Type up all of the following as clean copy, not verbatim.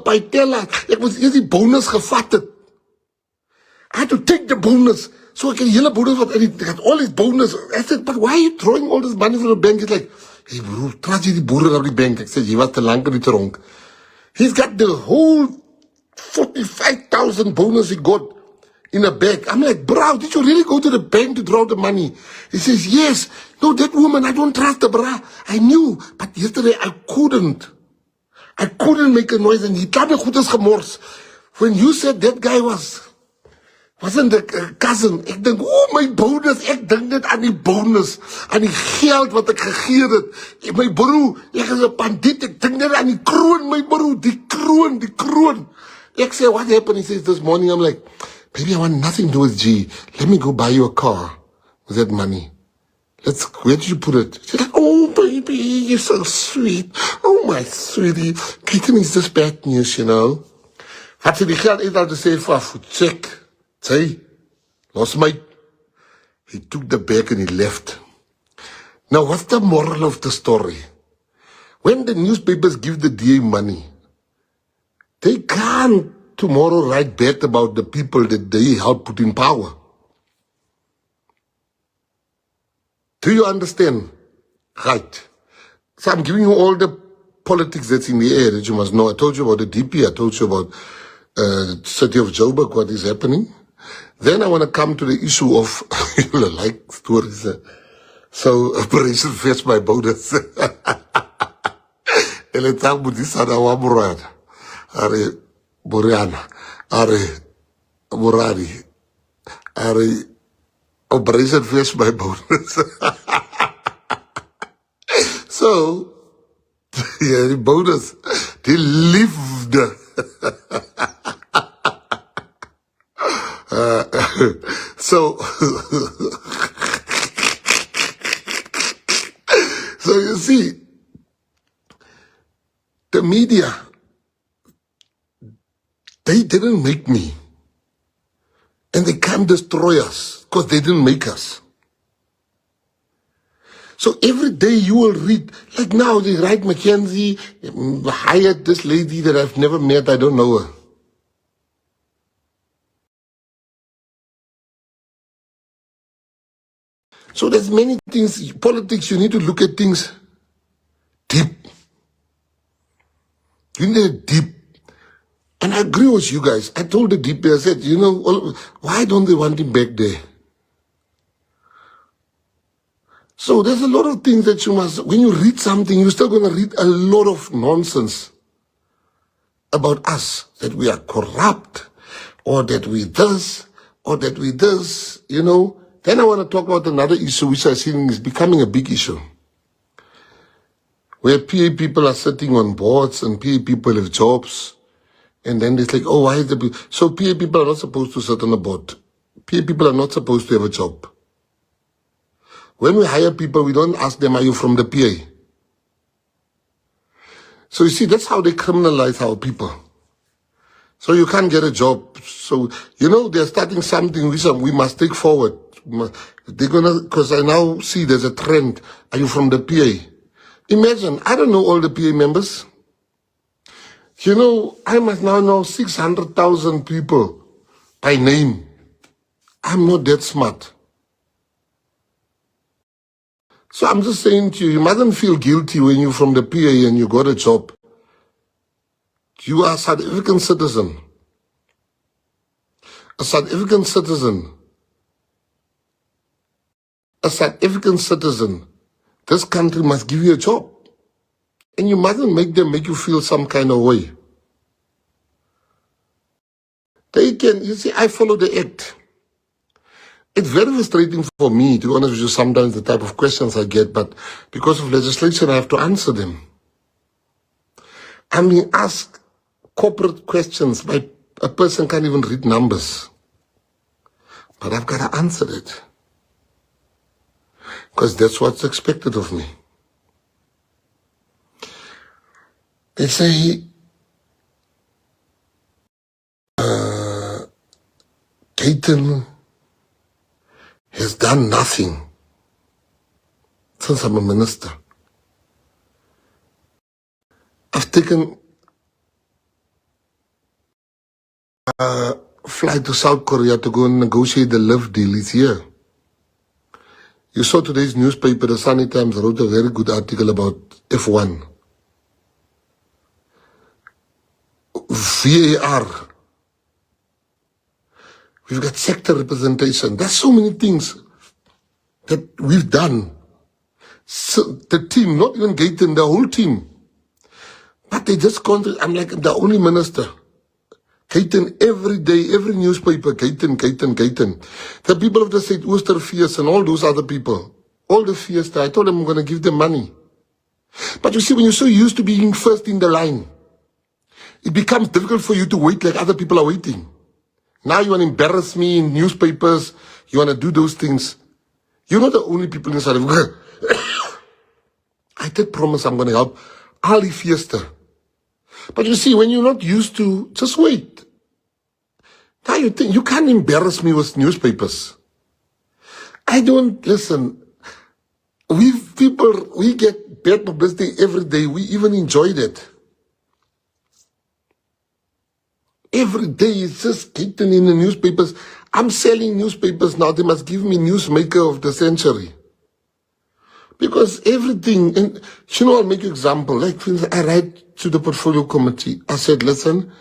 by teller. Ek moes eers die bonus gevat het. I had to take the bonus. So I can hele bonus wat I got all this bonus. I said, but why are you throwing all this money from the bank? He's like, hey bro, trust you die boere op die bank. I said, jy was te lang in die tronk. He's got the whole 45,000 bonus he got in a bag. I'm like, bro, did you really go to the bank to draw the money? He says, yes. No, that woman, I don't trust her, bro. I knew, but yesterday I couldn't make a noise and he told me goed is gemors. When you said that guy wasn't the cousin, ek dink, oh my bonus, ek dink net aan die bonus, aan die geld wat ek gegee het. My broer, ek is 'n bandiet, ek dink net aan die kroon, my broer, die kroon. Ek sê, what happened? He says, this morning, I'm like, baby, I want nothing to do with G. Let me go buy you a car with that money. Where did you put it? She's like, oh baby, you're so sweet. Oh my sweetie. Gayton is just bad news, you know. Had sy die geld uit al te sê vir check. Say, lost my. He took the bag and he left. Now, what's the moral of the story? When the newspapers give the DA money, they can't tomorrow write bad about the people that they helped put in power. Do you understand? Right. So I'm giving you all the politics that's in the air that you must know. I told you about the DP. I told you about the city of Joburg, what is happening. Then I want to come to the issue of, you like stories. So, Operation Fetch My Bonus. En het tang moet die sana wa Murad. Are, Buriana. Are, Muradi. Are, Operation Fetch My Bonus. So, yeah, die bonus, die liefde. So you see, the media, they didn't make me. And they can't destroy us because they didn't make us. So every day you will read, like now they write McKenzie hired this lady that I've never met, I don't know her. So there's many things, politics, you need to look at things deep. You need it deep. And I agree with you guys. I told the DP, I said, you know, why don't they want him back there? So there's a lot of things that you must, when you read something, you're still going to read a lot of nonsense about us, that we are corrupt, or that we this, or that we this, you know. Then I want to talk about another issue which I think is becoming a big issue, where PA people are sitting on boards and PA people have jobs, and then it's like, oh, why is the... So PA people are not supposed to sit on a board. PA people are not supposed to have a job. When we hire people, we don't ask them, are you from the PA? So you see, that's how they criminalize our people. So you can't get a job. So, you know, they're starting something which we must take forward. They're gonna, because I now see there's a trend. Are you from the PA? Imagine, I don't know all the PA members. You know, I must now know 600,000 people by name. I'm not that smart. So I'm just saying to you, you mustn't feel guilty when you're from the PA and you got a job. You are a South African citizen. A South African citizen. A South African citizen. This country must give you a job. And you mustn't make them make you feel some kind of way. They can, you see, I follow the act. It's very frustrating for me, to be honest with you, sometimes the type of questions I get, but because of legislation, I have to answer them. I'm being asked corporate questions by a person can't even read numbers. But I've got to answer it. Because that's what's expected of me. They say, Gayton has done nothing since I'm a minister. I've taken fly to South Korea to go and negotiate the live deal is here. You saw today's newspaper, the Sunday Times, wrote a very good article about F1. VAR. We've got sector representation. There's so many things that we've done. So the team, not even Gayton, the whole team. But they just can't. I'm like the only minister. Gayton, every day, every newspaper, Gayton. The people of the state, Oosterfees and all those other people, all the fears, I told them I'm going to give them money. But you see, when you're so used to being first in the line, it becomes difficult for you to wait like other people are waiting. Now you want to embarrass me in newspapers. You want to do those things. You're not the only people in South Africa. I did promise I'm going to help Ali Fiesta. But you see, when you're not used to, just wait. Now you think, you can't embarrass me with newspapers. I don't, listen, we get bad publicity every day. We even enjoyed it. Every day it's just getting in the newspapers. I'm selling newspapers now. They must give me newsmaker of the century. Because everything, and you know, I'll make an example. Like, for instance, I write to the portfolio committee. I said, listen,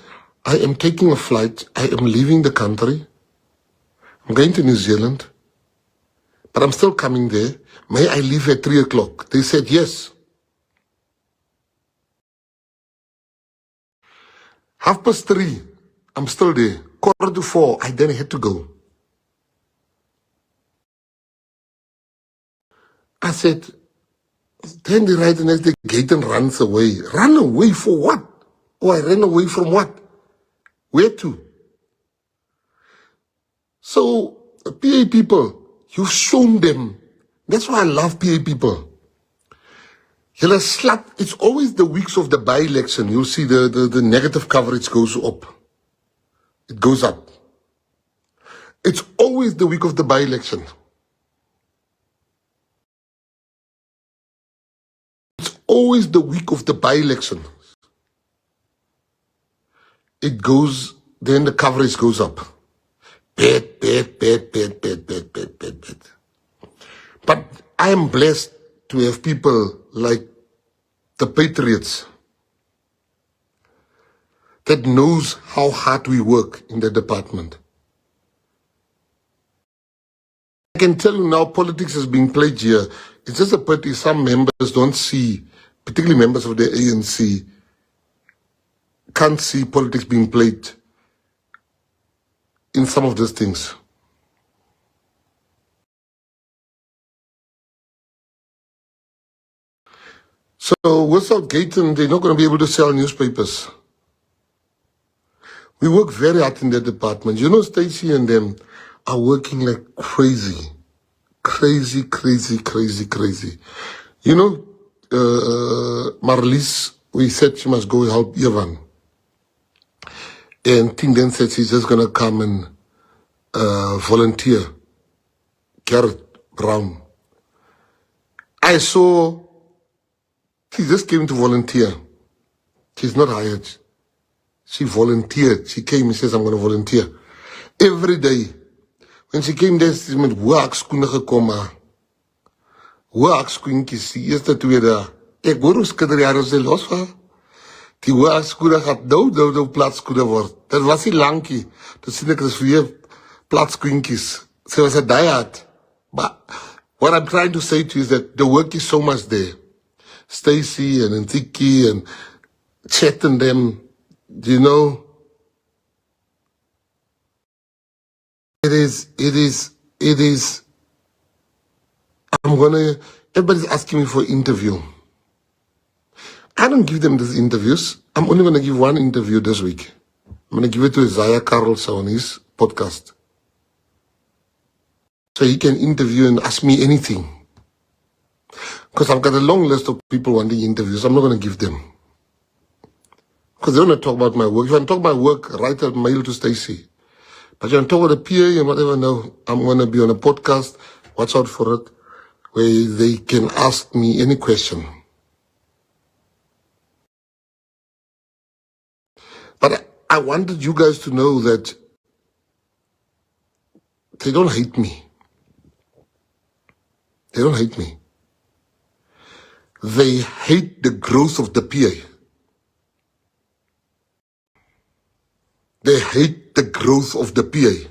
I am taking a flight. I am leaving the country. I'm going to New Zealand. But I'm still coming there. May I leave at 3 o'clock? They said, yes. 3:30, I'm still there. 4:45, I then had to go. I said, then they write the next day, Gayton runs away. Run away for what? Oh, I ran away from what? Where to? So, PA people, you've shown them. That's why I love PA people. You'll slap. It's always the weeks of the by-election. You'll see the negative coverage goes up. It goes up. It's always the week of the by-election. It's always the week of the by-election. It goes, then the coverage goes up. Bad. But I am blessed to have people like the Patriots that knows how hard we work in the department. I can tell you now, politics is being played here. It's just a pity some members don't see, particularly members of the ANC, can't see politics being played in some of these things. So without Gayton, they're not going to be able to sell newspapers. We work very hard in that department. You know, Stacey and them are working like crazy. Crazy. You know, Marlies, we said she must go help Ivan. And Ting then said she's just going to come and volunteer. Garrett Brown. I saw, she just came to volunteer. She's not hired. She volunteered. She came and says, I'm going to volunteer. Every day. When she came there, she met hoe ek skoene gekom maar. Hoe ek skoentjies, die eerste twee dae. Ek hoor hoe skitterjare sy los van. Die hoe ek skoene gaat nou plat skoene word. Dat was nie lankie. Toe sien ek is weer plat skoentjies. Sy was a diehard. But what I'm trying to say to you is that the work is so much there. Stacey and Ntiki and Chet and them, you know, it is, everybody's asking me for an interview. I don't give them these interviews. I'm only going to give one interview this week. I'm going to give it to Isaiah Carlson on his podcast. So he can interview and ask me anything. Because I've got a long list of people wanting interviews. I'm not going to give them. Because they want to talk about my work. If I want to talk about work, write a mail to Stacey. But you want to talk about the PA and whatever, no, I'm going to be on a podcast. Watch out for it. Where they can ask me any question. But I wanted you guys to know that they don't hate me. They don't hate me. They hate the growth of the PA. They hate the growth of the PA.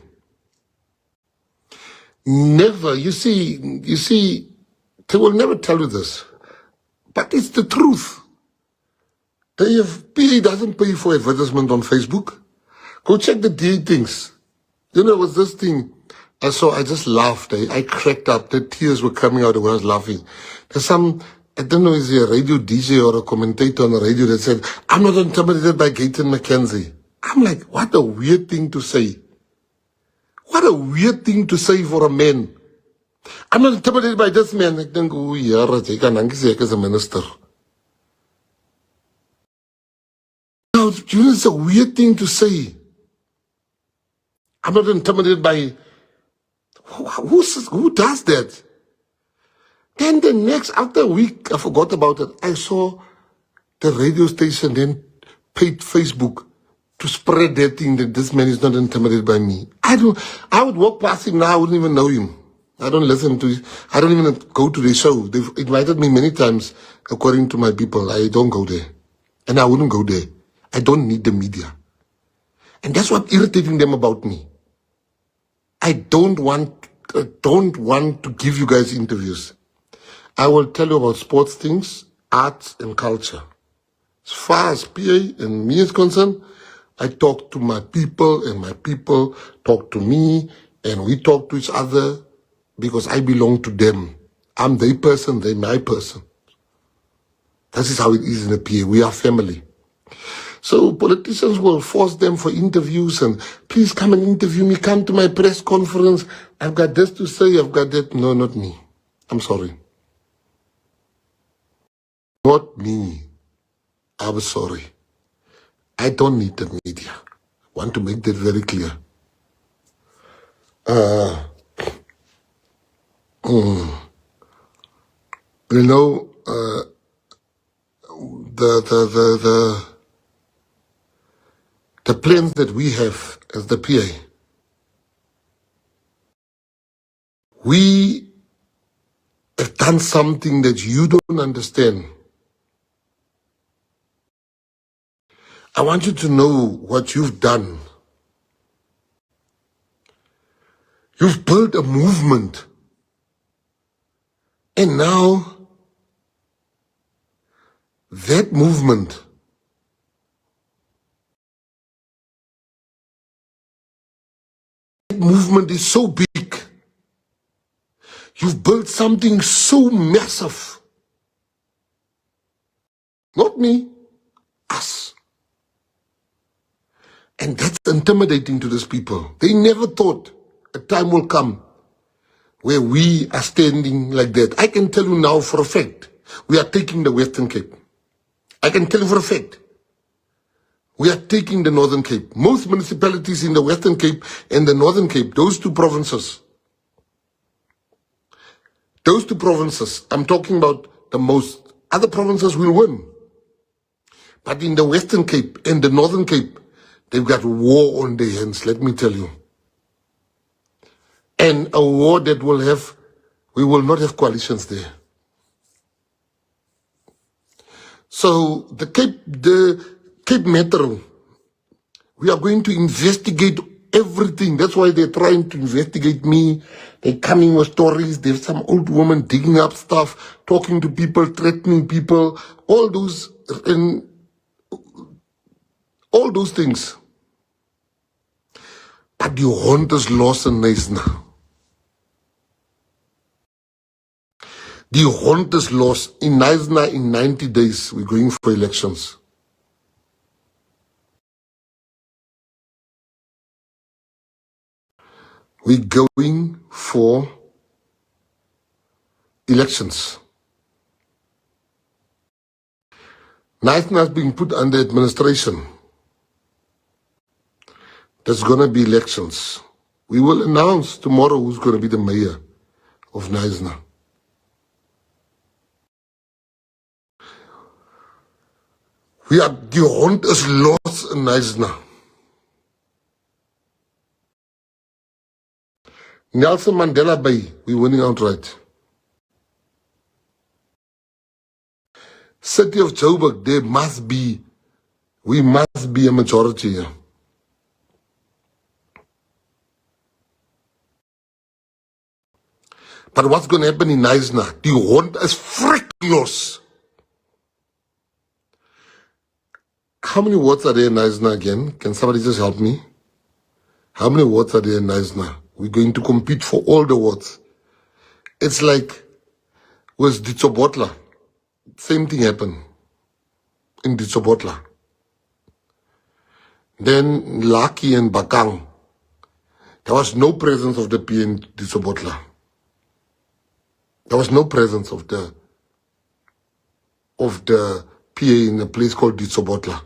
Never, you see, they will never tell you this. But it's the truth. PA doesn't pay for advertisement on Facebook. Go check the DA things. You know, it was this thing. I just laughed. I cracked up. The tears were coming out when I was laughing. There's some, I don't know, is he a radio DJ or a commentator on the radio that said, I'm not intimidated by Gayton McKenzie. I'm like, what a weird thing to say. What a weird thing to say for a man. I'm not intimidated by this man. I think, oh, yeah, as a minister. Now, you know, it's a weird thing to say. I'm not intimidated by... Who does that? Then the next, after a week, I forgot about it. I saw the radio station then paid Facebook to spread that thing that this man is not intimidated by me. I would walk past him now, I wouldn't even know him. I don't listen to it. I don't even go to the show. They've invited me many times, according to my people. I don't go there. And I wouldn't go there. I don't need the media. And that's what's irritating them about me. I don't want to give you guys interviews. I will tell you about sports things, arts, and culture. As far as PA and me is concerned, I talk to my people, and my people talk to me, and we talk to each other because I belong to them. I'm their person, they're my person. That is how it is in the PA. We are family. So politicians will force them for interviews and please come and interview me, come to my press conference. I've got this to say, I've got that. No, not me. I'm sorry. Not me. I'm sorry. I don't need the media. I want to make that very clear. You know, the plans that we have as the PA, we have done something that you don't understand. I want you to know what you've done. You've built a movement. And now, that movement is so big. You've built something so massive. Not me, us. And that's intimidating to these people. They never thought a time will come where we are standing like that. I can tell you now for a fact, we are taking the Western Cape. I can tell you for a fact, we are taking the Northern Cape. Most municipalities in the Western Cape and the Northern Cape, those two provinces, I'm talking about the most. Other provinces will win. But in the Western Cape and the Northern Cape, they've got war on their hands, let me tell you. And a war that we will not have coalitions there. So the Cape Metro, we are going to investigate everything. That's why they're trying to investigate me. They're coming with stories. There's some old woman digging up stuff, talking to people, threatening people, all those things. But the hond is lost in Knysna. The hond is lost in Knysna. In 90 days, we're going for elections. We're going for elections. Knysna is being put under administration. There's going to be elections. We will announce tomorrow who's going to be the mayor of Knysna. The hond is lost in Knysna. Nelson Mandela Bay, we're winning outright. City of Joburg, we must be a majority here. But what's going to happen in Knysna? The hond is fricklos. How many wards are there in Knysna again? Can somebody just help me? How many wards are there in Knysna? We're going to compete for all the wards. It's like, was Ditsobotla. Same thing happened in Ditsobotla. Then Laki and Bakang. There was no presence of the PA in Ditsobotla. There was no presence of the PA in a place called Ditsobotla.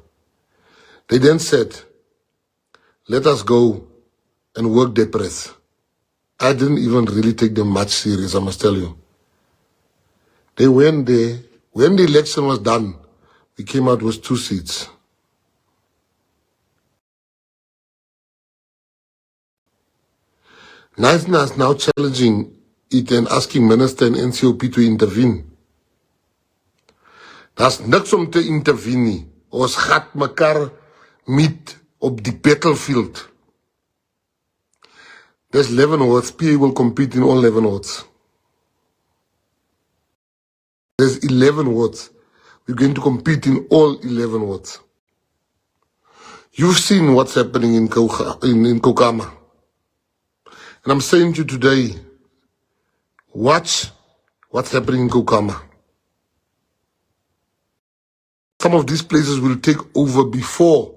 They then said, let us go and work the press. I didn't even really take them much serious, I must tell you. They went there. When the election was done, we came out with 2 seats. Knysna is now challenging it and asking Minister and NCOP to intervene. Daar's niks om te intervene nie. Ons gat mekaar meet op die battlefield. There's 11 wards. PA will compete in all 11 wards. There's 11 wards. We're going to compete in all 11 wards. You've seen what's happening in Kokama. And I'm saying to you today, watch what's happening in Kokama. Some of these places will take over before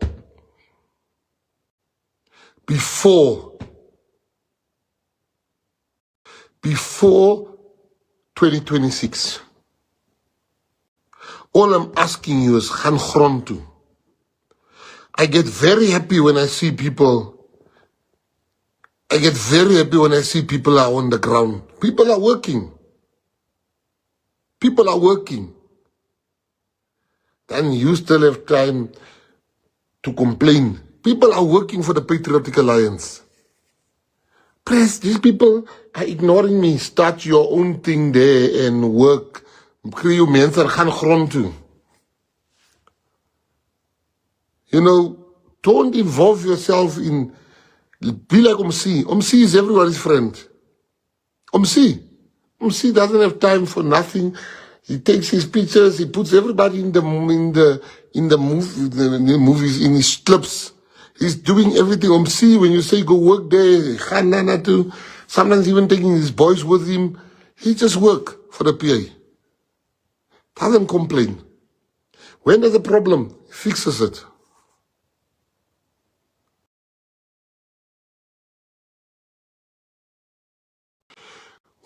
2026. All I'm asking you is gaan grond toe. I get very happy when I see people. I get very happy when I see people are on the ground. People are working. People are working. Then you still have time to complain. People are working for the Patriotic Alliance. Press, these people are ignoring me. Start your own thing there and work. Kry jou mense en gaan grond toe. You know, don't involve yourself in, be like Omsi. Omsi is everybody's friend. Omsi doesn't have time for nothing. He takes his pictures, he puts everybody in the movies, in his clips. He's doing everything. Omsi, when you say go work there, Khanana too, sometimes even taking his boys with him, he just work for the PA. Doesn't complain. When there's a problem, he fixes it.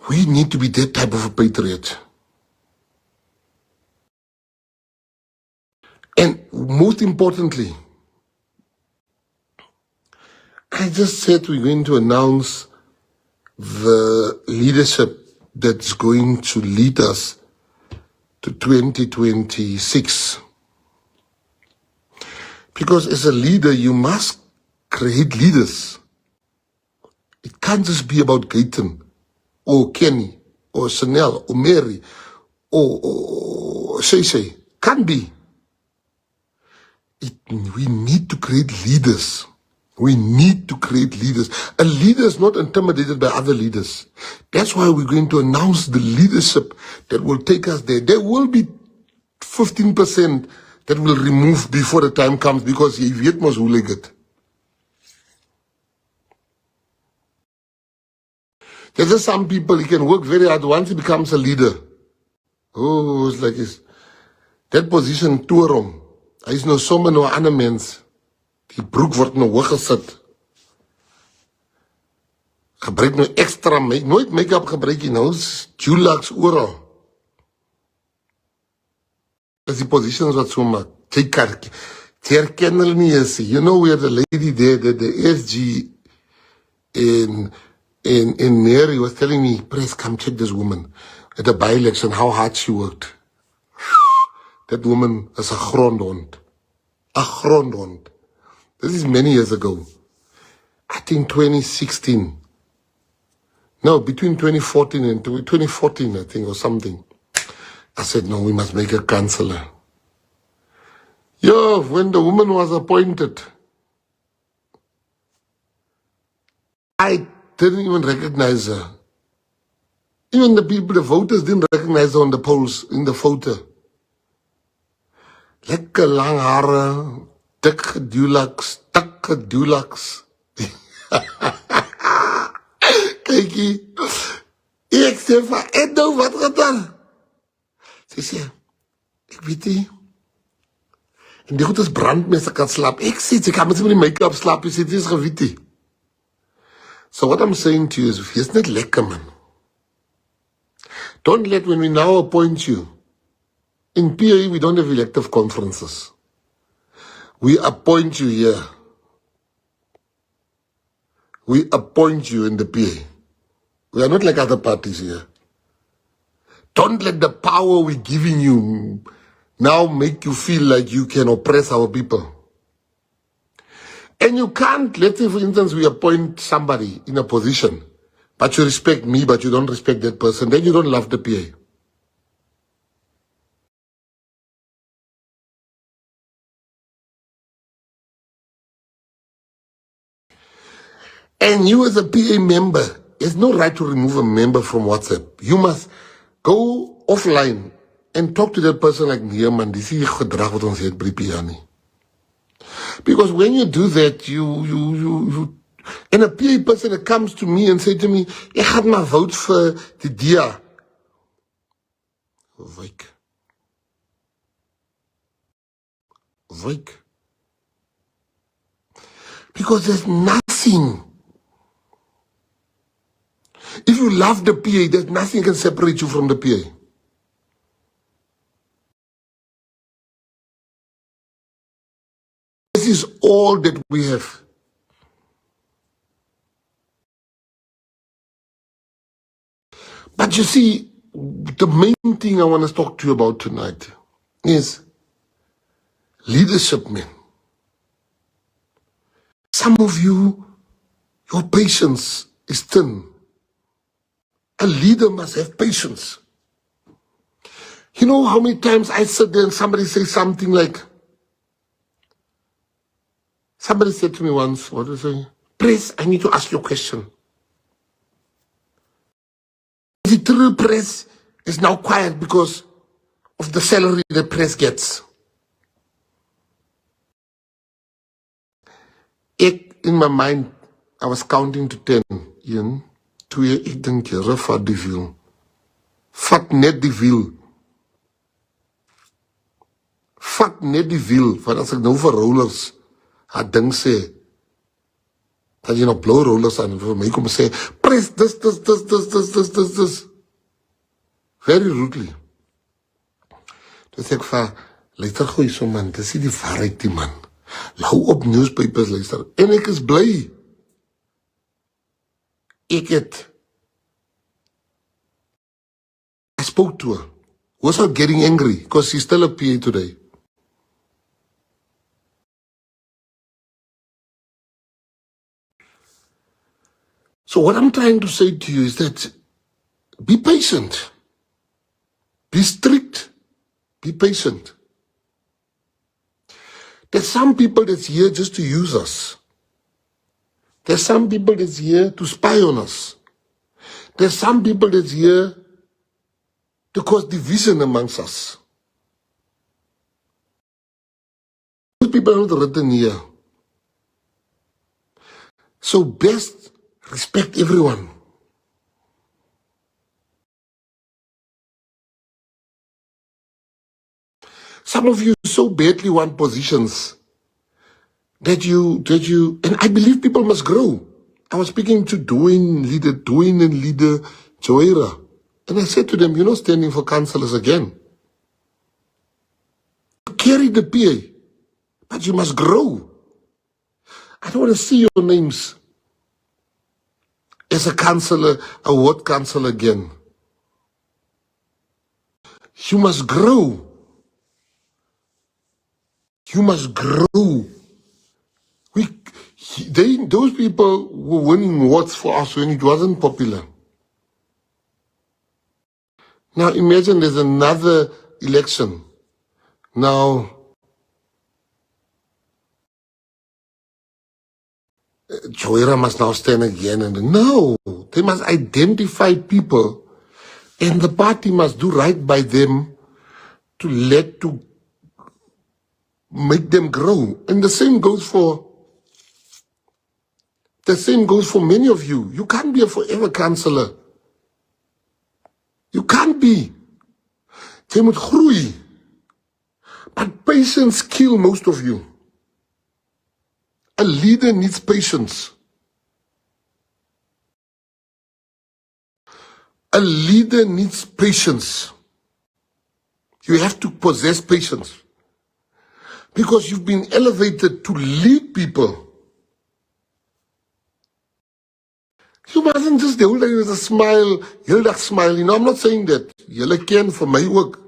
We need to be that type of a patriot. And most importantly, I just said we're going to announce the leadership that's going to lead us to 2026. Because as a leader, you must create leaders. It can't just be about Gayton, or Kenny, or Chanel, or Mary, or Shay. Can't be. We need to create leaders. We need to create leaders. A leader is not intimidated by other leaders. That's why we're going to announce the leadership that will take us there. There will be 15% that will remove before the time comes because jy weet mos hoe lyk dit. There's just some people, he can work very hard once he becomes a leader. Oh, it's like this. That position toer hom. Hy is nou sommer nou 'n ander mens. Die broek word nou hoog gesit. Gebruik nou extra nooit make-up gebruik jy nou. Dulux oral. Dis die positions wat so maak. Jy herken hulle nie eens. You know where the lady there, the SG in Mary was telling me, Press, come check this woman at the by-election, how hard she worked. That woman is a grondhond. A grondhond. This is many years ago. I think 2016. No, between 2014 and 2014, I think, or something. I said, no, we must make a councillor. Yo, when the woman was appointed, I didn't even recognize her. Even the people, the voters didn't recognize her on the polls, in the photo. Lekker lang hare, dik gedulaks, tak gedulaks. Kykie, ek sê van, en nou wat gedaan? Sy sê, ek weet nie, en die goed is brandmeester kan slaap. Ek sê, sy kan met die make-up slaap, sy sê, dit is gewet nie. So what I'm saying to you is, wees net lekker, man. Don't let, when we now appoint you, in PA, we don't have elective conferences. We appoint you here. We appoint you in the PA. We are not like other parties here. Don't let the power we're giving you now make you feel like you can oppress our people. And you can't, let's say for instance, we appoint somebody in a position, but you respect me, but you don't respect that person, then you don't love the PA. And you as a PA member, there's no right to remove a member from WhatsApp. You must go offline and talk to that person like, nee man, dis die gedrag wat ons het by die PA nie. Because when you do that, and a PA person that comes to me and say to me, ek gaan maar vote vir die DA. Wyk. Because there's nothing. If you love the PA, there's nothing can separate you from the PA. This is all that we have. But you see, the main thing I want to talk to you about tonight is leadership, man. Some of you, your patience is thin. A leader must have patience. You know how many times I sit there and somebody says something like, somebody said to me once, what did they say? Press, I need to ask you a question. The true press is now quiet because of the salary the press gets. In my mind, I was counting to 10. Ian, 2, ek dink jy, vat die wiel. Vat net die wiel. Vat net die wiel, want as ek nou vir rollers, haar ding sê, dat jy nog blauw rollers aan, vir my kom sê, press, this. Very rudely. Dus ek van, luister goeie so man, dis die waarheid die man. Hou op newspapers luister. En ek is bly. I spoke to her. Was not getting angry because she's still a PA today. So what I'm trying to say to you is that be patient. Be strict. Be patient. There's some people that's here just to use us. There's some people that's here to spy on us. There's some people that's here to cause division amongst us. Those people are not written here. So best respect everyone. Some of you so badly want positions that you, and I believe people must grow. I was speaking to Dwayne and leader Joera, and I said to them, you're not standing for councillors again. Carry the PA, but you must grow. I don't want to see your names as a councillor, a ward councillor again. You must grow. You must grow. Those people were winning wards for us when it wasn't popular. Now imagine there's another election. Now, Joera must now stand again. And no, they must identify people and the party must do right by them to make them grow. And the same goes for many of you. You can't be a forever councillor. You can't be. Jy moet groei. But patience kills most of you. A leader needs patience. A leader needs patience. You have to possess patience. Because you've been elevated to lead people. You mustn't just the whole day with a smile, heel smile. You know, I'm not saying that. Julle ken for my work.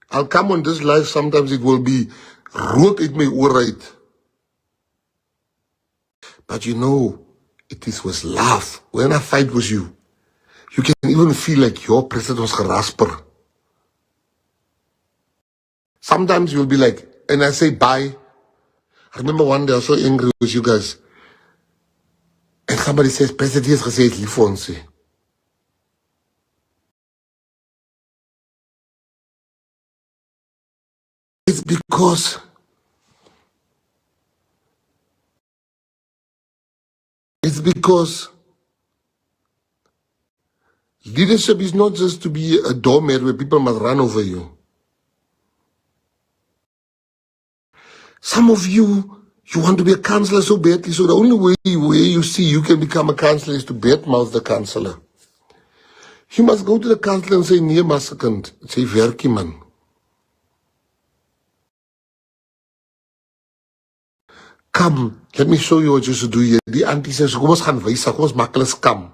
I'll come on this live, sometimes it will be rook uit my oor uit. But you know, it is with love. When I fight with you, you can even feel like your president was gerasper. Sometimes you'll be like, and I say bye. I remember one day I was so angry with you guys. And somebody says, President has gesê lief vir ons. It's because leadership is not just to be a doormat where people must run over you. Some of you want to be a councillor so badly, so the only way you see you can become a councillor is to badmouth the councillor. You must go to the councillor and say, nee, masekant, sê werkie man. Come, let me show you what you should do here. Die auntie says, kom ons gaan wys, kom ons maak hulle skam.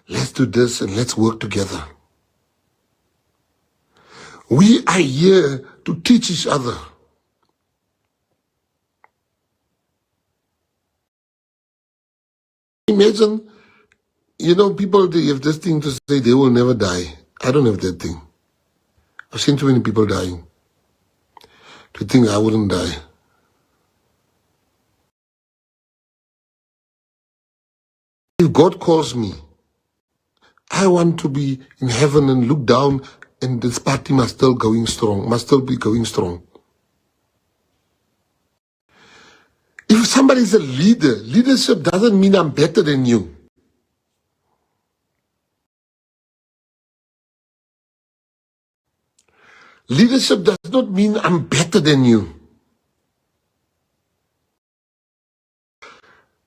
Let's do this and let's work together. We are here to teach each other. Imagine, you know, people, they have this thing to say they will never die. I don't have that thing. I've seen too many people dying to think I wouldn't die. If God calls me, I want to be in heaven and look down, and this party must still be going strong. If somebody is a leader, leadership doesn't mean I'm better than you. Leadership does not mean I'm better than you.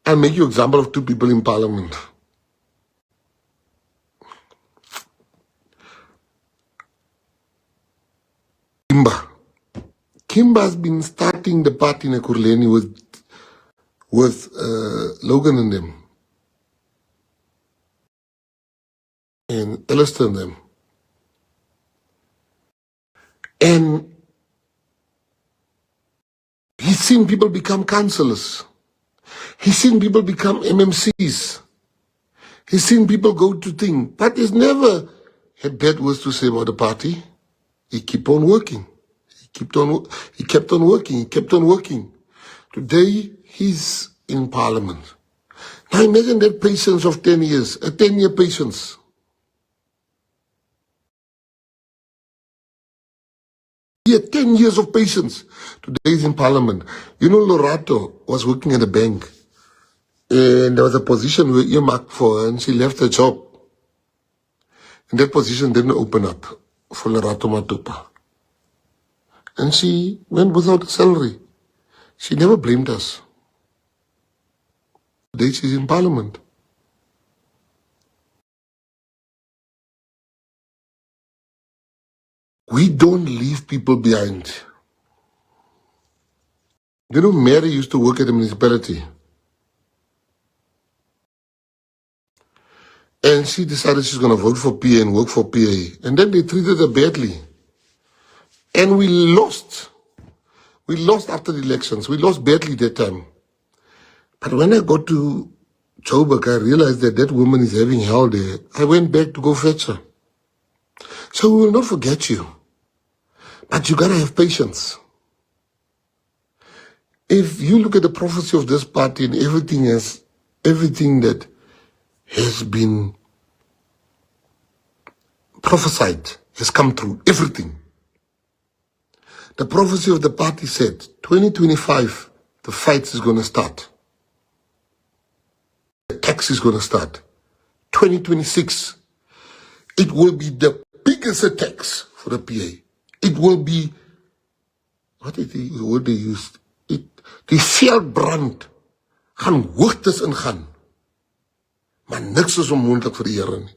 I'll make you an example of two people in parliament. Kimba has been starting the party in Ekurhuleni with Logan and them. And Alistair and them. And he's seen people become councillors. He's seen people become MMCs. He's seen people go to things. But he's never had bad words to say about the party. He kept on working. He kept on working. Today, he's in parliament. Now imagine that patience of 10 years, a 10-year patience. He had 10 years of patience. Today he's in parliament. You know, Lorato was working at a bank. And there was a position we earmarked for her, and she left her job. And that position didn't open up for Lorato Matupa. And she went without a salary. She never blamed us. Today she's in parliament. We don't leave people behind. You know, Mary used to work at the municipality. And she decided she's going to vote for PA and work for PA. And then they treated her badly. And we lost. We lost after the elections. We lost badly that time. But when I got to Joburg, I realized that that woman is having hell there. I went back to go fetch her. So we will not forget you. But you gotta have patience. If you look at the prophecy of this party and everything that has been prophesied has come true, everything. The prophecy of the party said, 2025, the fight is going to start. The tax is going to start. 2026, it will be the biggest attacks for the PA. It will be, what is the word they used? Die veldbrand gaan hoogtes ingaan. Maar niks is onmoontlik vir die Here nie.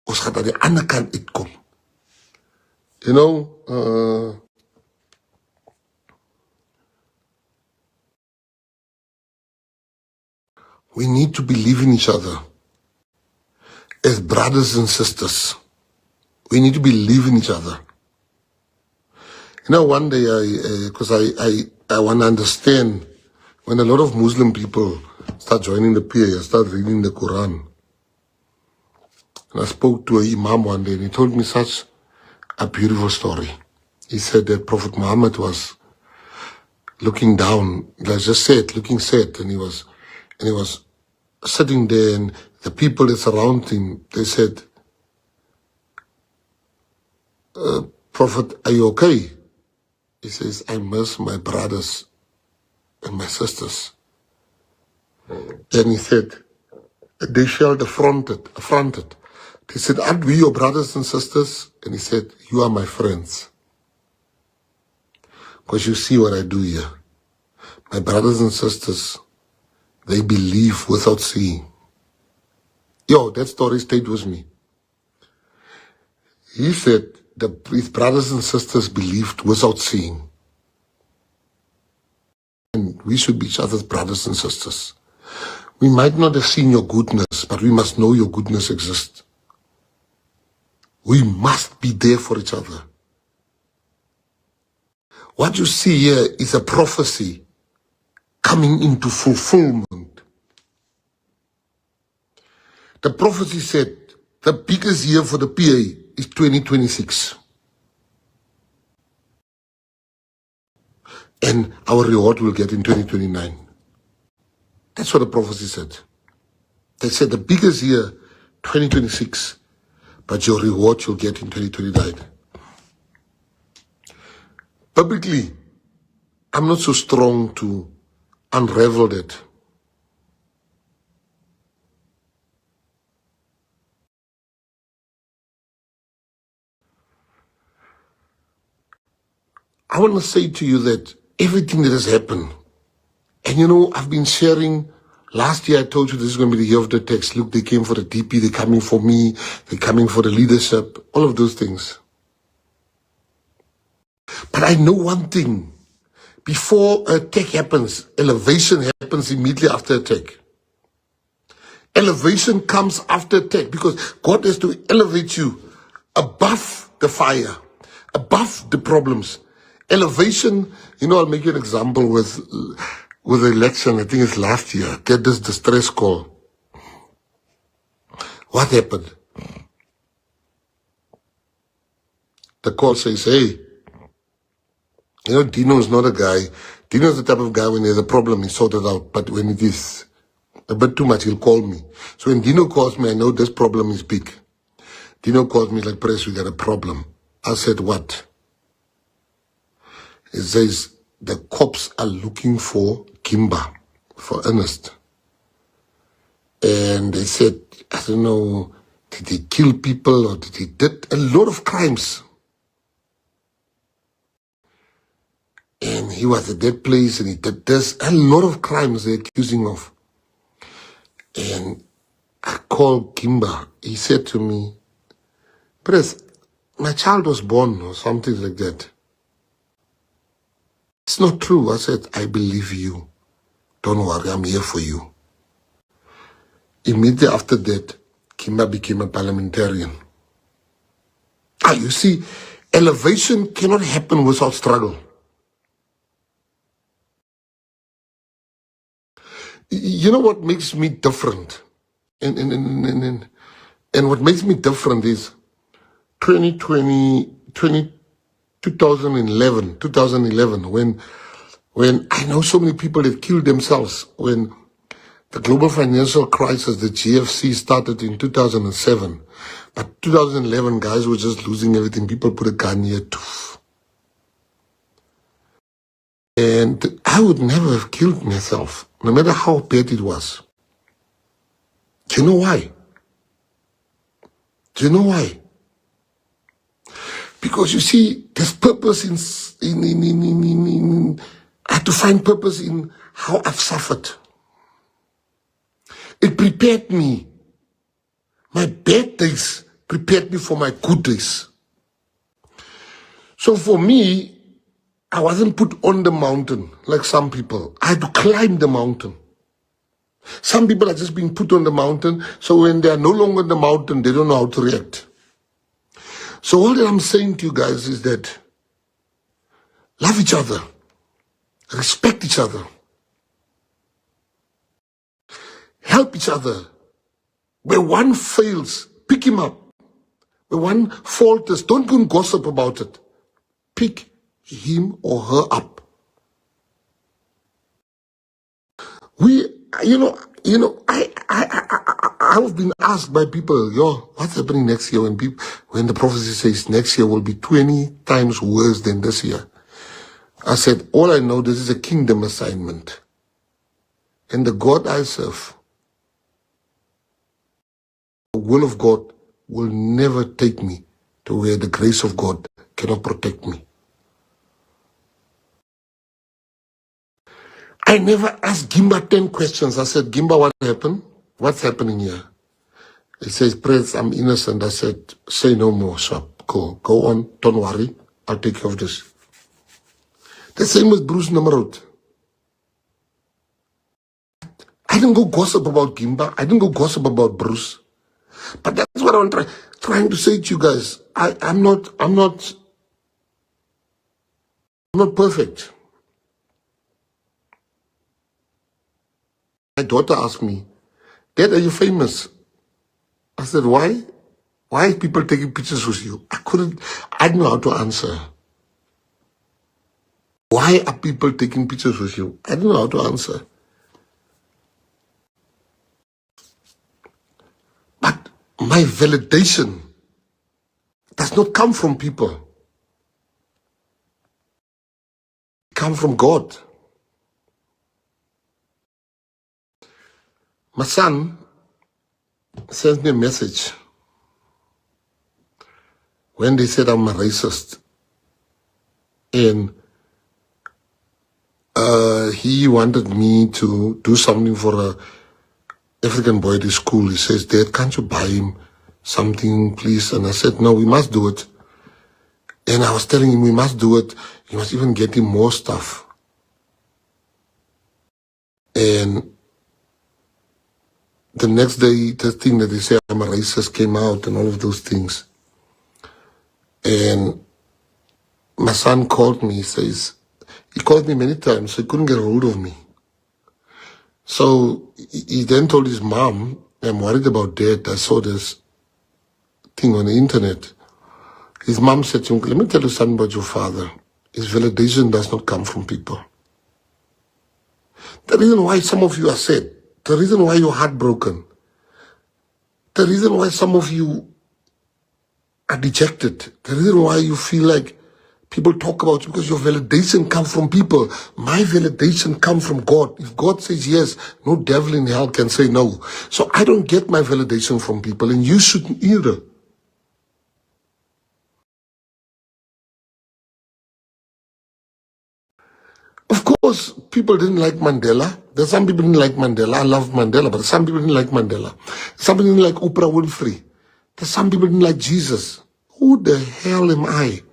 Ons gaan aan die ander kant uitkom. You know, we need to believe in each other as brothers and sisters. We need to believe in each other. You know, one day, because I want to understand, when a lot of Muslim people start joining the PA, I start reading the Quran. And I spoke to an imam one day, and he told me such a beautiful story. He said that Prophet Muhammad was looking down, like just said, looking sad, and he was sitting there, and the people that surround him, they said, Prophet, are you okay? He says, I miss my brothers and my sisters. Then he said, they felt affronted. They said, aren't we your brothers and sisters? And he said, you are my friends. Because you see what I do here. My brothers and sisters, they believe without seeing. Yo, that story stayed with me. He said his brothers and sisters believed without seeing. And we should be each other's brothers and sisters. We might not have seen your goodness, but we must know your goodness exists. We must be there for each other. What you see here is a prophecy coming into fulfillment. The prophecy said the biggest year for the PA is 2026. And our reward will get in 2029. That's what the prophecy said. They said the biggest year, 2026, but your reward you'll get in 2029. Publicly, I'm not so strong to unravel that. I want to say to you that everything that has happened, and you know, I've been sharing, last year I told you this is going to be the year of the text. Look, they came for the DP, they're coming for me, they're coming for the leadership, all of those things. But I know one thing, before attack happens, elevation happens immediately after attack. Elevation comes after attack because God has to elevate you above the fire, above the problems. Elevation, you know, I'll make you an example with the election, I think it's last year, get this distress call. What happened? The call says, hey, you know, Dino is not a guy. Dino is the type of guy when there's a problem, he sort it out. But when it is a bit too much, he'll call me. So when Dino calls me, I know this problem is big. Dino calls me like, Press, we got a problem. I said, what? It says, the cops are looking for Kimba, for Ernest. And they said, I don't know, did they kill people or did they did a lot of crimes? And he was at that place and he did this, a lot of crimes they're accusing of. And I called Kimba. He said to me, Press, my child was born or something like that. It's not true. I said, I believe you. Don't worry, I'm here for you. Immediately after that, Kimba became a parliamentarian. You see, elevation cannot happen without struggle. You know what makes me different? And what makes me different is 2020, 2011, when I know so many people that killed themselves, when the global financial crisis, the GFC, started in 2007. But 2011, guys were just losing everything. People put a gun here too. And I would never have killed myself, no matter how bad it was. Do you know why? Do you know why? Because you see, there's purpose I had to find purpose in how I've suffered. It prepared me. My bad days prepared me for my good days. So for me, I wasn't put on the mountain like some people. I had to climb the mountain. Some people are just being put on the mountain, so when they are no longer on the mountain, they don't know how to react. So all that I'm saying to you guys is that love each other, respect each other, help each other. Where one fails, pick him up. Where one falters, don't go and gossip about it. Pick him or her up. I've been asked by people, what's happening next year when the prophecy says next year will be 20 times worse than this year? I said, all I know, this is a kingdom assignment. And the God I serve, the will of God will never take me to where the grace of God cannot protect me. I never asked Gimba 10 questions. I said, Gimba, what happened? What's happening here? He says, Prince, I'm innocent. I said, say no more, Shop. Go on. Don't worry. I'll take care of this. The same with Bruce Namrud. I didn't go gossip about Gimba. I didn't go gossip about Bruce. But that's what I'm trying to say to you guys. I'm not perfect. My daughter asked me, Dad, are you famous? I said, why? Why are people taking pictures with you? I didn't know how to answer. Why are people taking pictures with you? I didn't know how to answer. But my validation does not come from people. It comes from God. My son sends me a message when they said I'm a racist. And he wanted me to do something for a African boy at his school. He says, Dad, can't you buy him something, please? And I said, no, we must do it. And I was telling him, we must do it. You must even get him more stuff. And the next day, the thing that they say I'm a racist came out and all of those things. And my son called me, he called me many times, so he couldn't get a hold of me. So he then told his mom, I'm worried about Dad. I saw this thing on the internet. His mom said to him, let me tell you something about your father. His validation does not come from people. The reason why some of you are sad, the reason why you're heartbroken, the reason why some of you are dejected, the reason why you feel like people talk about you because your validation comes from people. My validation comes from God. If God says yes, no devil in hell can say no. So I don't get my validation from people, and you shouldn't either. Of course, people didn't like Mandela. There's some people didn't like Mandela. I love Mandela, but some people didn't like Mandela. Some people didn't like Oprah Winfrey. There's some people didn't like Jesus. Who the hell am I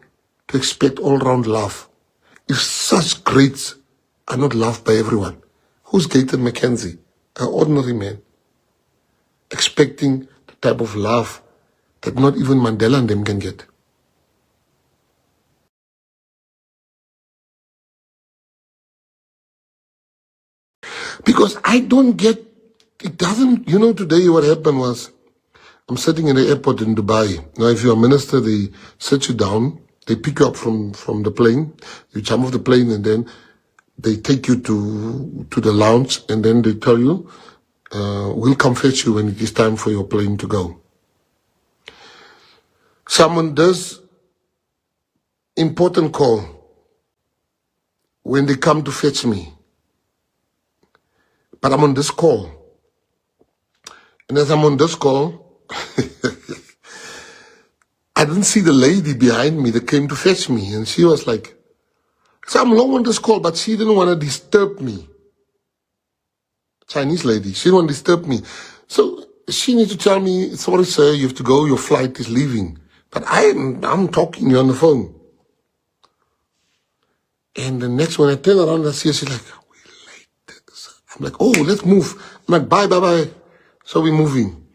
to expect all-round love if such greats are not loved by everyone? Who's Gayton McKenzie? An ordinary man, expecting the type of love that not even Mandela and them can get. Because I don't get, it doesn't, today what happened was, I'm sitting in the airport in Dubai. Now, if you're a minister, they sit you down, they pick you up from the plane, you jump off the plane, and then they take you to the lounge, and then they tell you, we'll come fetch you when it is time for your plane to go. Someone does important call when they come to fetch me. But I'm on this call. And as I'm on this call, I didn't see the lady behind me that came to fetch me. And she was like, so I'm long on this call, but she didn't want to disturb me. Chinese lady, she didn't want to disturb me. So she needs to tell me, sorry sir, you have to go, your flight is leaving. But I'm talking to you on the phone. And the next one I turn around and see her, she's like, we're late. I'm like, oh, let's move. I'm like, bye. So we're moving.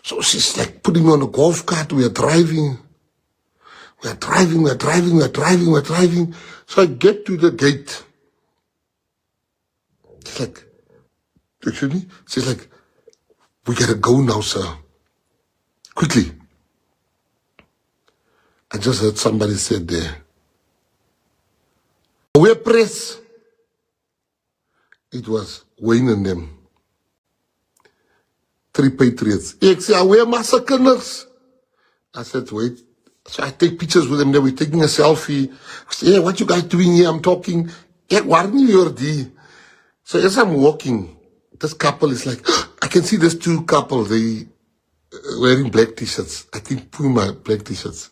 So she's like putting me on a golf cart. We are driving. So I get to the gate. She's like, excuse me? She's like, we gotta go now, sir. Quickly. I just heard somebody said there, we're press. It was Wayne and them. 3 patriots. Ek sê, we're massacres. I said, wait. So I take pictures with them. They were taking a selfie. I said, yeah, what you guys doing here? I'm talking. Ek warnie die. So as I'm walking, this couple is like, I can see there's 2 couples. They wearing black t-shirts. I think Puma black t-shirts.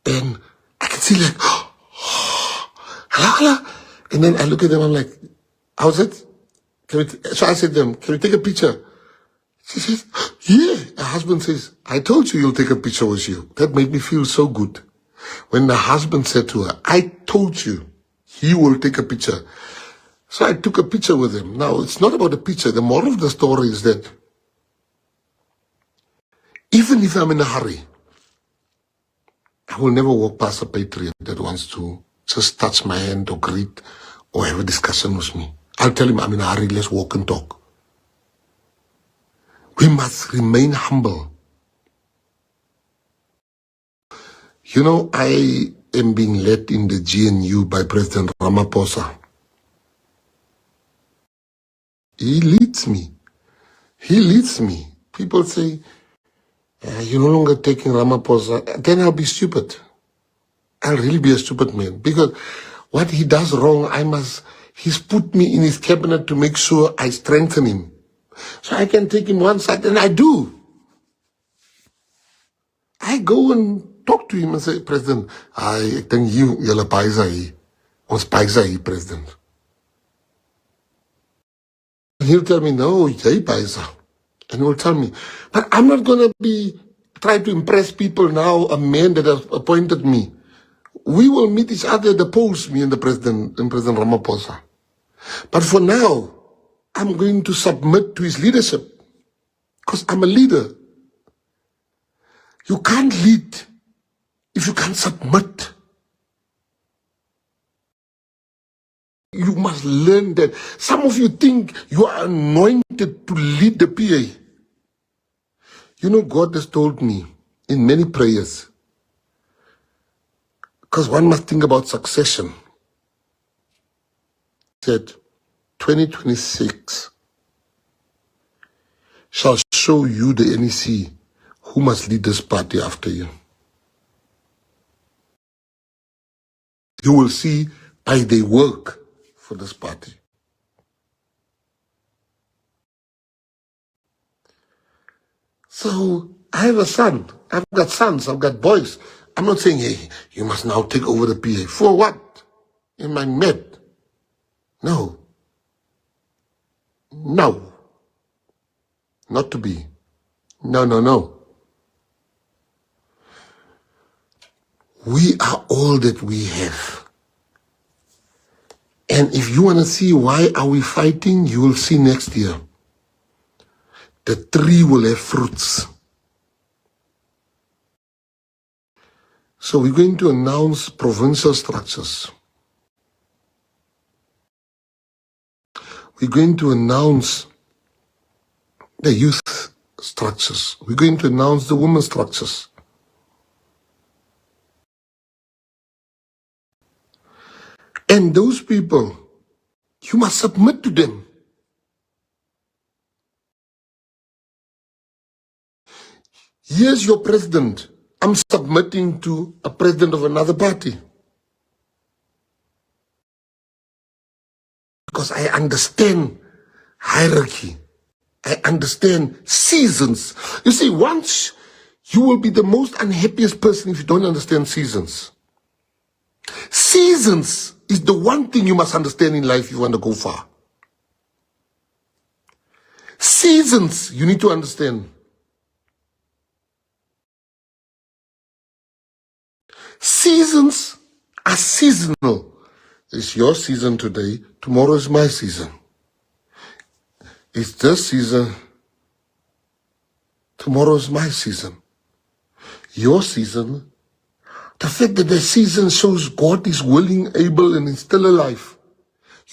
And I can see like, hello. And then I look at them, I'm like, how's it? So I said to them, can we take a picture? She says, yeah. Her husband says, I told you you'll take a picture with you. That made me feel so good. When the husband said to her, I told you he will take a picture. So I took a picture with him. Now, it's not about the picture. The moral of the story is that even if I'm in a hurry, I will never walk past a patriot that wants to just touch my hand or greet or have a discussion with me. I'll tell him I'm in a hurry, let's walk and talk. We must remain humble. I am being led in the GNU by President Ramaphosa. He leads me. People say, you're no longer taking Ramaphosa. Then I'll be stupid. I'll really be a stupid man. Because what he does wrong, he's put me in his cabinet to make sure I strengthen him. So I can take him one side, and I do. I go and talk to him and say, President, I think you're paisa hier. Ons paisa hier, President. And he'll tell me, no, jy paisa. And he will tell me, but I'm not going to be trying to impress people now, a man that has appointed me. We will meet each other at the polls, me and President Ramaphosa. But for now, I'm going to submit to his leadership. Because I'm a leader. You can't lead if you can't submit. You must learn that. Some of you think you are anointed to lead the PA. God has told me in many prayers, because one must think about succession. He said, 2026 shall show you, the NEC, who must lead this party after you. You will see by their work for this party. So I have a son. I've got sons. I've got boys. I'm not saying, hey, you must now take over the PA. For what? Am I mad? No. No. Not to be. No. We are all that we have. And if you want to see why are we fighting, you will see next year. The tree will have fruits. So we're going to announce provincial structures. we're going to announce the youth structures. We're going to announce the women's structures. And those people, you must submit to them. Here's your president. I'm submitting to a president of another party. Because I understand hierarchy. I understand seasons. You see, once you will be the most unhappiest person if you don't understand seasons. Seasons is the one thing you must understand in life if you want to go far. Seasons you need to understand. Seasons are seasonal. It's your season today, tomorrow is my season. It's this season, tomorrow is my season. Your season, the fact that the season shows God is willing, able, and is still alive.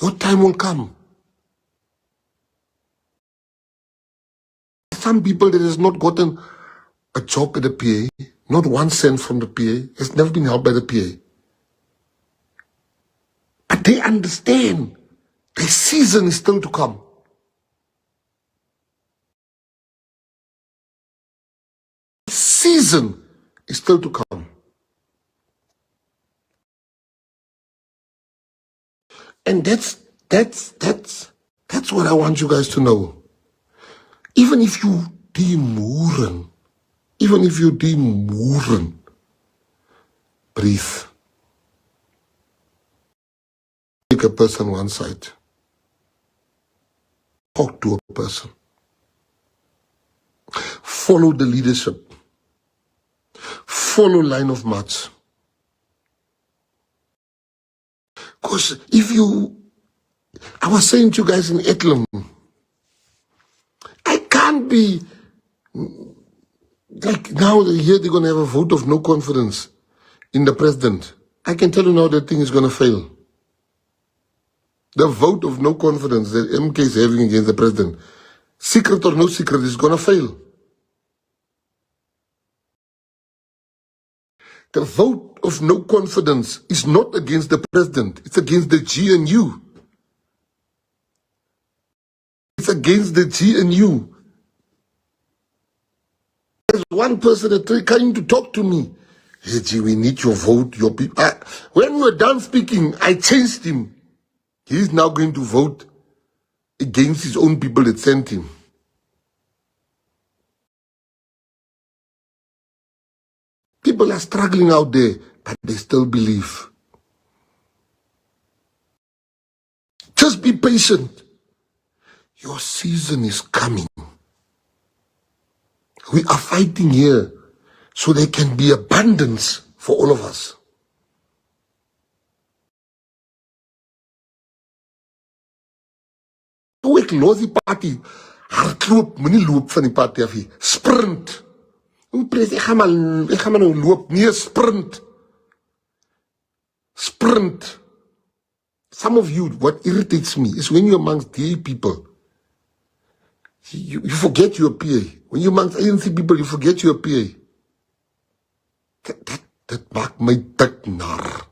Your time will come. Some people that has not gotten a job at the PA, not 1 cent from the PA, has never been helped by the PA. But they understand the season is still to come. The season is still to come. And that's what I want you guys to know. Even if you demoeren, breathe. Take a person one side. Talk to a person. Follow the leadership. Follow line of march. Because I was saying to you guys in Etlum, I can't be, like now here they're going to have a vote of no confidence in the president. I can tell you now that thing is going to fail. The vote of no confidence that MK is having against the president, secret or no secret, is going to fail. The vote of no confidence is not against the president. It's against the GNU. It's against the GNU. There's one person that came to talk to me. Hey, G, we need your vote, your people. When we were done speaking, I changed him. He's now going to vote against his own people that sent him. People are struggling out there, but they still believe. Just be patient. Your season is coming. We are fighting here so there can be abundance for all of us. Toe ek los die party, hardloop, moenie loop van die party af hier. Sprint. Ek gaan maar nou loop, nee, sprint. Sprint. Some of you, what irritates me is when you're amongst gay people, you forget your PA. When you're amongst ANC people, you forget your PA. That maak my dik nar.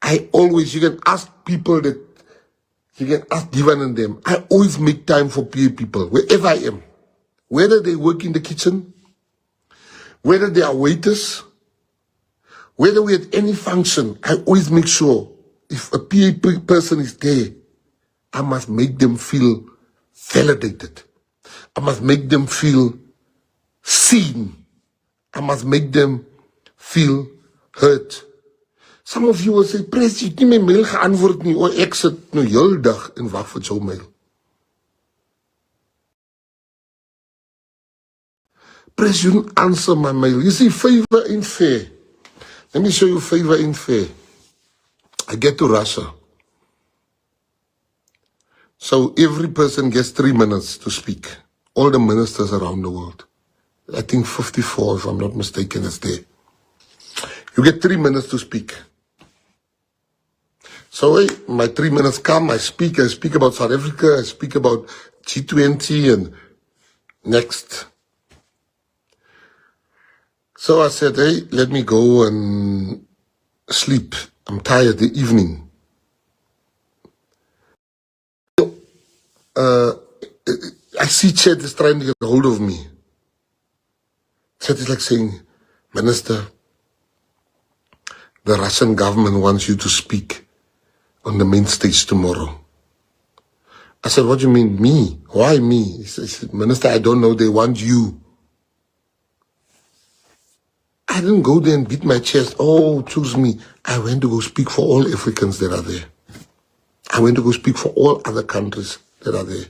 You can ask people that, you can ask Divan and them. I always make time for PA people, wherever I am. Whether they work in the kitchen, whether they are waiters, whether we're at any function, I always make sure if a PA person is there, I must make them feel validated. I must make them feel seen. I must make them feel heard. Some of you will say, Pres, jy het nie my mail geantwoord nie, of ek sit nou heel dag en wag vir jou mail. Pres, you didn't answer my mail. You see, favor ain't fair. Let me show you favor ain't fair. I get to Russia. So every person gets 3 minutes to speak. All the ministers around the world. I think 54, if I'm not mistaken, is there. You get 3 minutes to speak. So hey, my 3 minutes come, I speak about South Africa, I speak about G20 and next. So I said, hey, let me go and sleep. I'm tired the evening. I see Chet is trying to get a hold of me. Chet is like saying, Minister, the Russian government wants you to speak on the main stage tomorrow. I said, what do you mean, me? Why me? He said, Minister, I don't know, they want you. I didn't go there and beat my chest. Oh, choose me. I went to go speak for all Africans that are there. I went to go speak for all other countries that are there.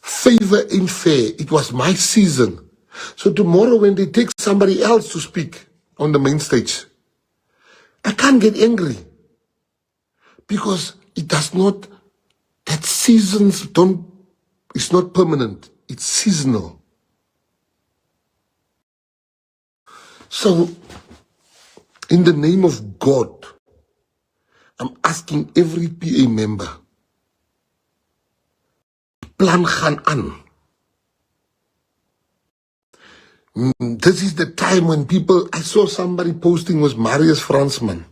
Favor ain't fair. It was my season. So tomorrow when they take somebody else to speak on the main stage, I can't get angry because it does not, that seasons don't, it's not permanent. It's seasonal. So in the name of God, I'm asking every PA member, plan gaan aan. This is the time when people, I saw somebody posting was Marius Fransman.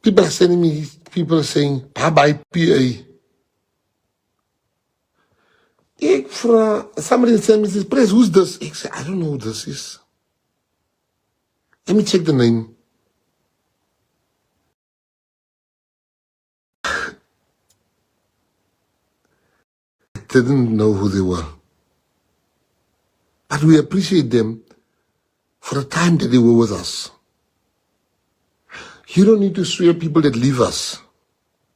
People are sending me, people are saying, bye-bye PA. Somebody sent me this, Press, who's this? I said, I don't know who this is. Let me check the name. I didn't know who they were. But we appreciate them for the time that they were with us. You don't need to swear people that leave us.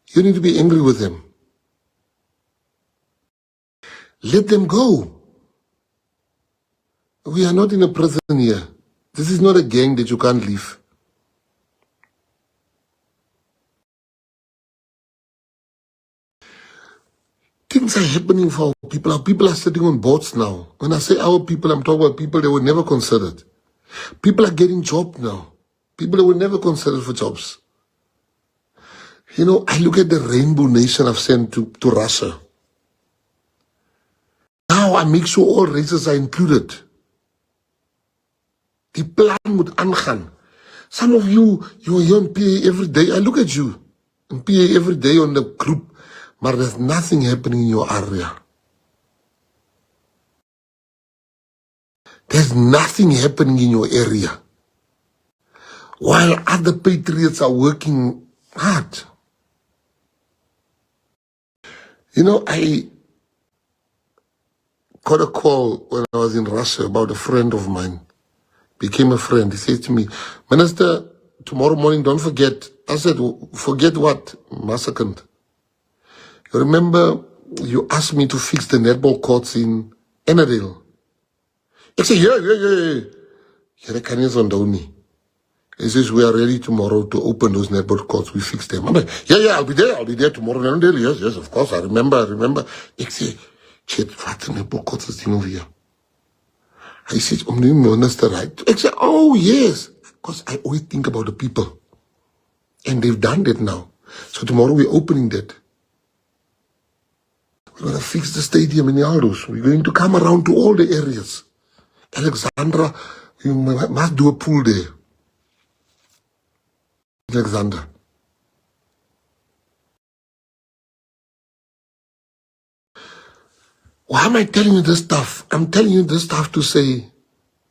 You need to be angry with them. Let them go. We are not in a prison here. This is not a gang that you can't leave. Things are happening for our people. Our people are sitting on boats now. When I say our people, I'm talking about people that were never considered. People are getting jobs now. People that were never considered for jobs. You know, I look at the rainbow nation I've sent to Russia. Now I make sure all races are included. Die plan moet aangaan. Some of you, you're here in PA every day. I look at you in PA every day on the group, but there's nothing happening in your area. There's nothing happening in your area. While other patriots are working hard. You know, I got a call when I was in Russia about a friend of mine. Became a friend. He said to me, Minister, tomorrow morning, don't forget. I said, forget what? Massacred. You remember you asked me to fix the netball courts in Enadale? I said, yeah. Here can you on me. He says, we are ready tomorrow to open those netball courts. We fix them. I'm like, yeah, I'll be there tomorrow. Yes, of course, I remember. I say, Chet, what netball courts is over here? I said, Minister, right? I said, oh, yes. Because I always think about the people. And they've done that now. So tomorrow we're opening that. We're going to fix the stadium in Yaldus. We're going to come around to all the areas. Alexandra, you must do a pool there. Alexander. Why am I telling you this stuff? I'm telling you this stuff to say,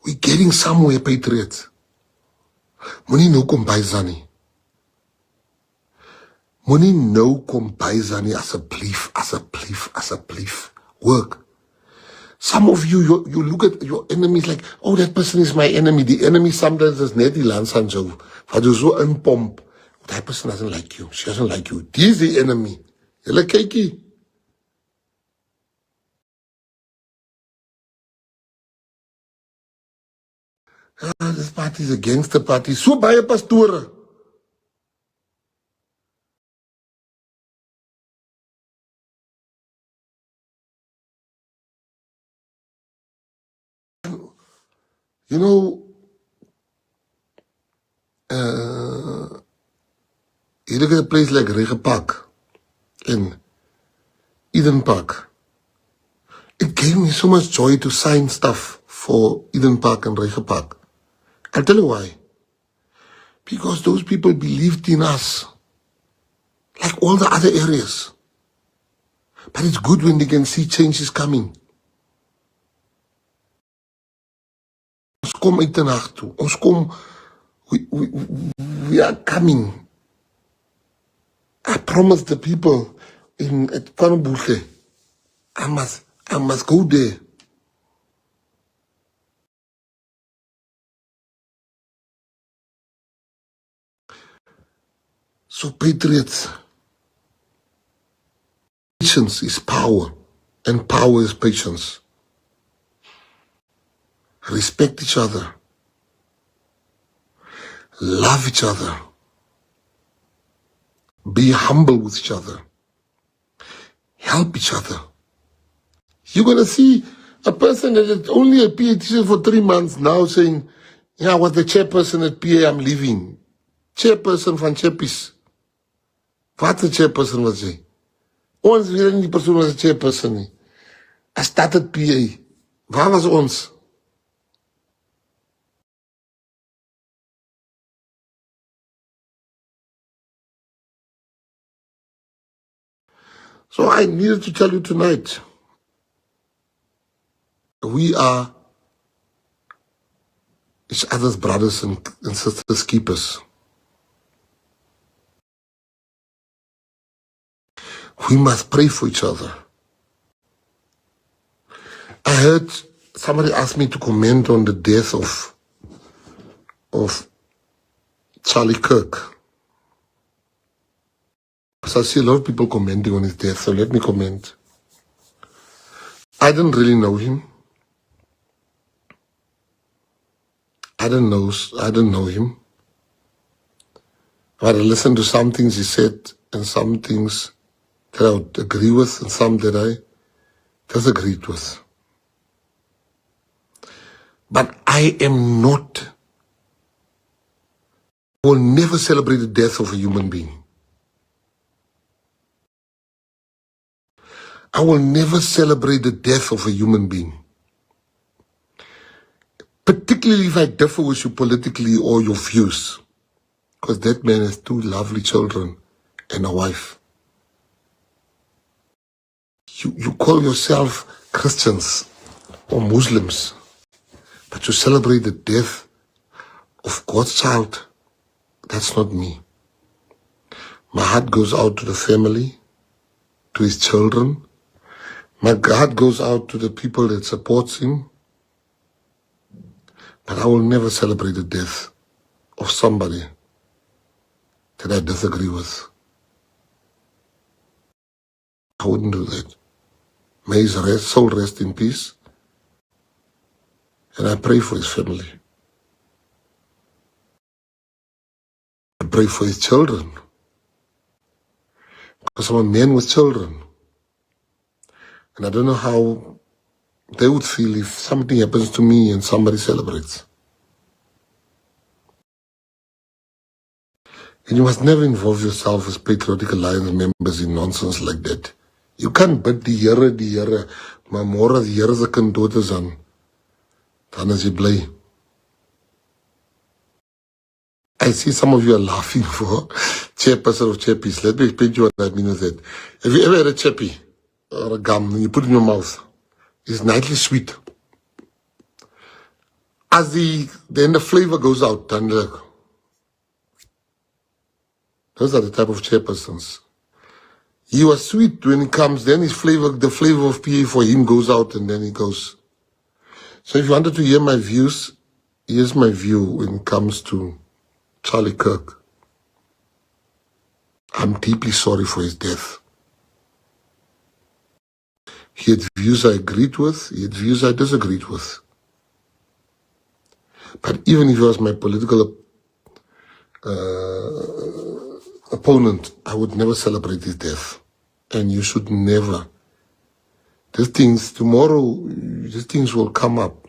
we're getting somewhere, patriots. Money no kom by Zani. Money no kom by Zani as a belief. Work. Some of you, you look at your enemies like, oh, that person is my enemy. The enemy sometimes is net die land and so. Wat jy so inpomp. That person doesn't like you. She doesn't like you. This is the enemy. Julle kykie. This party is a gangster party. So baie pastore. You know, You look at a place like Rege Park in Eden Park. It gave me so much joy to sign stuff for Eden Park and Rege Park. I'll tell you why. Because those people believed in us, like all the other areas. But it's good when they can see change is coming. Ons kom uit die nag toe. Ons kom, we are coming. I promised the people at Kwanobuhle, I must go there. So patriots, patience is power, and power is patience. Respect each other. Love each other. Be humble with each other. Help each other. You're going to see a person that is only a PA teacher for 3 months now saying, yeah, I was the chairperson at PA, I'm leaving. Chairperson van Chappies. Wat 'n chairperson was hy? Ons weet nie die persoon was 'n chairperson nie. I started PA. Waar was ons? So I needed to tell you tonight, we are each other's brothers and sisters keepers. We must pray for each other. I heard somebody ask me to comment on the death of Charlie Kirk. So I see a lot of people commenting on his death, so let me comment. I didn't really know him. I didn't know him. But I listened to some things he said and some things that I would agree with and some that I disagreed with. But I will never celebrate the death of a human being. I will never celebrate the death of a human being. Particularly if I differ with you politically or your views. Because that man has 2 lovely children and a wife. You call yourself Christians or Muslims, but you celebrate the death of God's child. That's not me. My heart goes out to the family, to his children. My heart goes out to the people that supports him. But I will never celebrate the death of somebody that I disagree with. I wouldn't do that. May his soul rest in peace. And I pray for his family. I pray for his children. Because I'm a man with children. And I don't know how they would feel if something happens to me and somebody celebrates. And you must never involve yourself as Patriotic Alliance members in nonsense like that. You can't bid die Here, maar môre as die Here se kind dood is dan is jy bly. I see some of you are laughing for chairperson of chappies. Let me explain to you what I mean with that. Have you ever had a chappie or a gum and you put it in your mouth? It's nicely sweet. As then the flavor goes out, then look. Those are the type of chairpersons. He was sweet when it comes, then the flavor of PA for him goes out and then he goes. So if you wanted to hear my views, here's my view when it comes to Charlie Kirk. I'm deeply sorry for his death. He had views I agreed with, he had views I disagreed with. But even if he was my political opponent, I would never celebrate his death. And you should never. Tomorrow, these things will come up.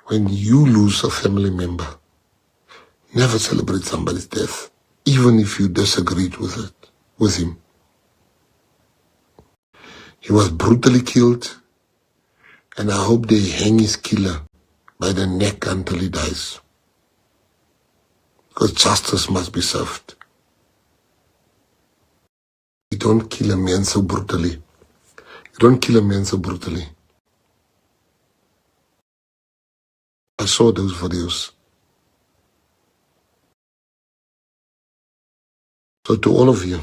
When you lose a family member, Never celebrate somebody's death, even if you disagreed with him. He was brutally killed, and I hope they hang his killer by the neck until he dies. Because justice must be served. You don't kill a man so brutally. You don't kill a man so brutally. I saw those videos. So to all of you,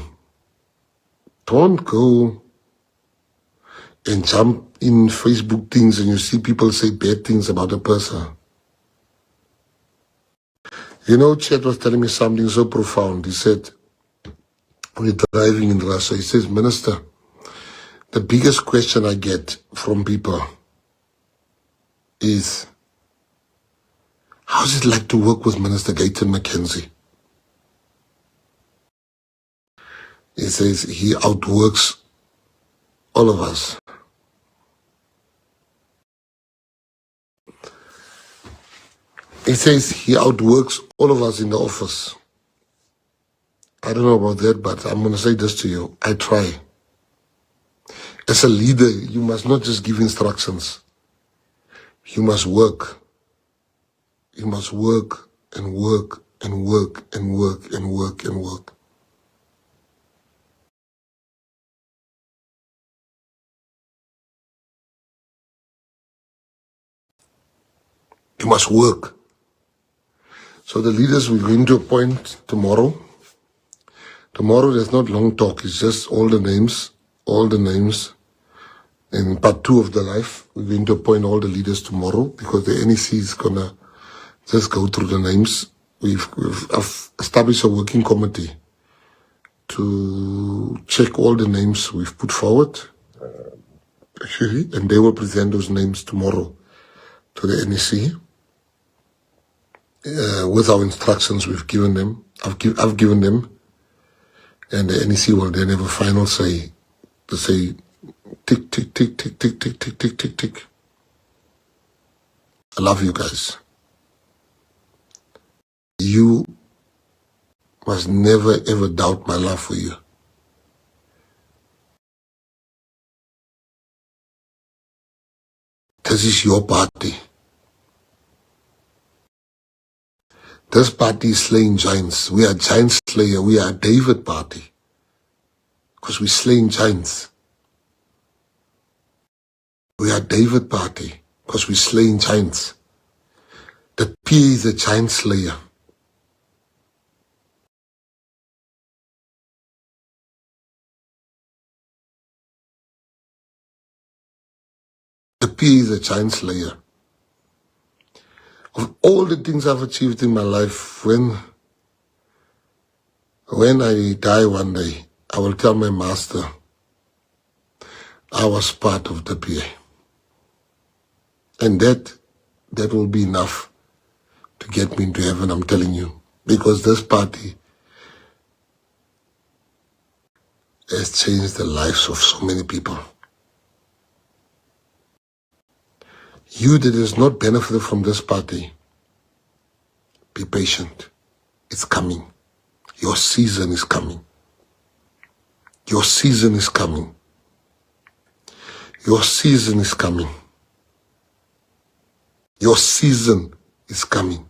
don't go and jump in Facebook things and you see people say bad things about a person. You know, Chet was telling me something so profound. He said, we're driving in Russia. He says, Minister, the biggest question I get from people is, how's it like to work with Minister Gayton McKenzie? He says he outworks all of us. He says he outworks all of us in the office. I don't know about that, but I'm going to say this to you. I try. As a leader, you must not just give instructions. You must work. You must work and work and work and work and work and work. You must work. So the leaders we're going to appoint tomorrow. Tomorrow there's not long talk. It's just all the names. In part 2 of the life, we're going to appoint all the leaders tomorrow because the NEC is going to just go through the names. We've established a working committee to check all the names we've put forward. And they will present those names tomorrow to the NEC. With our instructions we've given them, I've given them, and the NEC will then have a final say to say tick, tick, tick, tick, tick, tick, tick, tick, tick, tick. I love you guys. You must never ever doubt my love for you. This is your party. This party is slaying giants. We are giant slayer. We are a David party. Because we're slaying giants. We are David party. Because we're slaying giants. The PA is a giant slayer. The PA is a giant slayer. Of all the things I've achieved in my life, when I die one day, I will tell my master, I was part of the PA. And that will be enough to get me into heaven, I'm telling you. Because this party has changed the lives of so many people. You that has not benefited from this party, be patient. It's coming. Your season is coming. Your season is coming. Your season is coming. Your season is coming.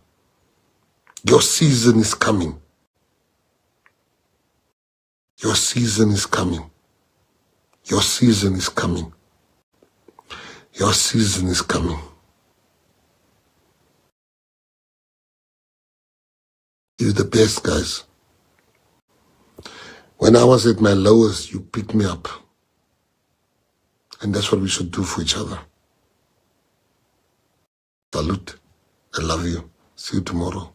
Your season is coming. Your season is coming. Your season is coming. Your season is coming. You're the best, guys. When I was at my lowest, you picked me up. And that's what we should do for each other. Salute. I love you. See you tomorrow.